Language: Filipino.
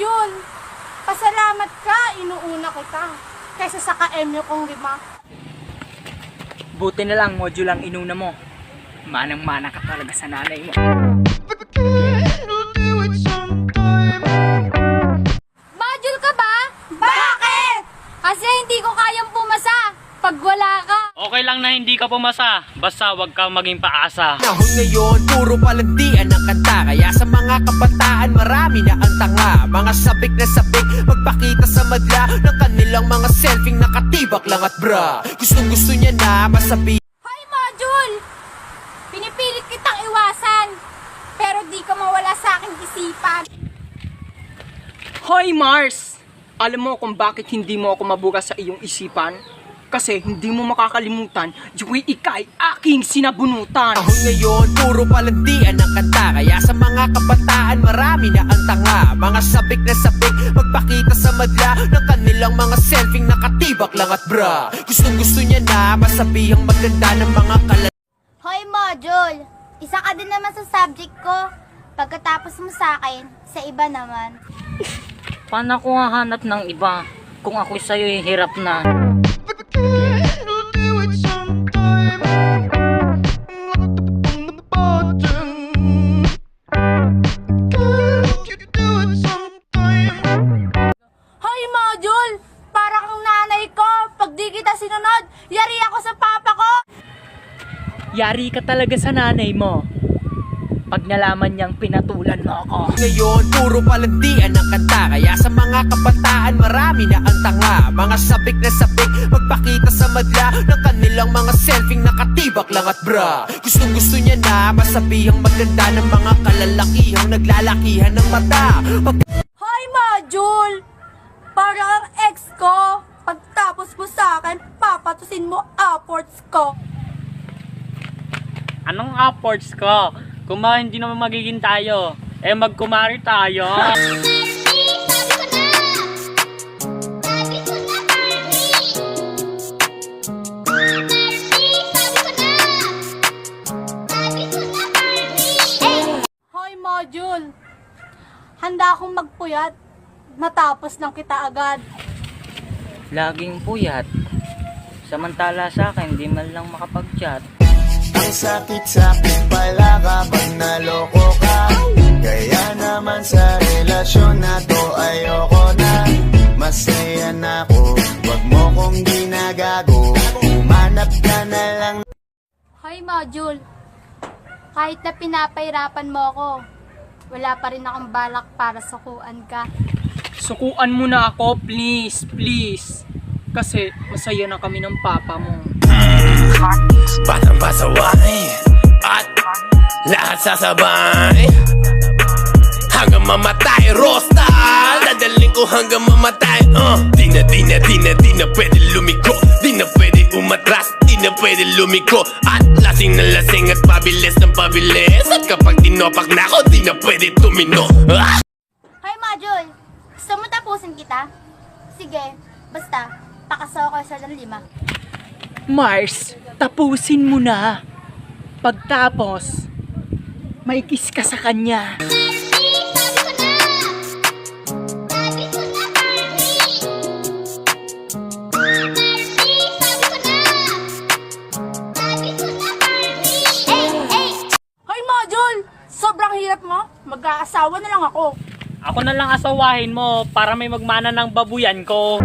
module! Pasalamat ka, inuuna kita. Kaysa sa ka-emyo kong 5. Buti na lang, module ang inuna mo. Manang-mana ka talaga sa nanay mo. Module ka ba? Bakit? Kasi hindi ko kayang pumasa pag wala ka. Okay lang na hindi ka pumasa, basta wag kang maging paasa. Nahon ngayon, puro palandian ng kanta. Kaya sa mga kabataan, marami na ang tanga. Mga sabik na sabik, magpakita sa madla ng kanilang mga selfie nakatibak lang at bra. Gustong gusto niya na masabi. Hoy module! Pinipilit kitang iwasan, pero di ka mawala sa aking isipan. Hoy Mars! Alam mo kung bakit hindi mo ako mabukas sa iyong isipan? Kasi hindi mo makakalimutan yung ika'y aking sinabunutan. Nahon ngayon, puro palandian ng kanta. Kaya sa mga kabataan, marami na ang tanga. Mga sabik na sabik, magpakita sa madla ng kanilang mga selfie nakatibak lang at bra. Gustong gusto niya na masabihang maganda ng mga Hoy module! Isa ka din naman sa subject ko. Pagkatapos mo sa akin, sa iba naman. Paano ako hahanap ng iba kung ako'y sa'yo'y hirap na? Hoy module! Para kang nanay ko. Pag di kita sinunod, yari ako sa papa ko. Yari ka talaga sa nanay mo. Pag nalaman niyang pinatulan mo ako. Ngayon, puro palandian ng kanta. Kaya sa mga kabataan, marami na ang tanga. Mga sabik na sabik, magpakita sa madla ng kanilang mga selfie nakatibak lang at bra. Gustong gusto niya na masabihang maganda ng mga kalalakihang naglalakihan ng mata. Hoy module! Para ang ex ko. Pagtapos mo sa akin, papatusin mo efforts ko. Anong efforts ko? Kung hindi naman magiging tayo, magkumari tayo. Hoy module! Handa akong magpuyat. Matapos lang kita agad. Laging puyat. Samantala sa akin, di man lang makapag-chat. Ang sakit-sakit pala kapag naloko ka. Kaya naman sa relasyon na to ayoko na. Masaya na ako, wag mo kong ginagago. Umanap ka na lang. Hoy module! Kahit na pinapahirapan mo ako, wala pa rin akong balak para sukuan ka. Sukuan mo na ako, please, please. Kasi masaya na kami ng papa mo. Batang pasaway at lahat sasabay hanggang mamatay, Rosta. Dadaling ko hanggang mamatay. Di na pwede lumiko. Di na pwede umatras. Di na pwede lumiko. At lasing na lasing at pabilis ng pabilis. At kapag tinopak na ako, di na pwede tumino. Hoy module! Gusto mo tapusin kita? Sige, basta, pakasaw ko sa 5. Mars, tapusin mo na. Pagtapos, may kiss ka sa kanya. Hoy module! Sobrang hirap mo. Mag-aasawa na lang ako. Ako na lang asawahin mo para may magmana ng babuyan ko.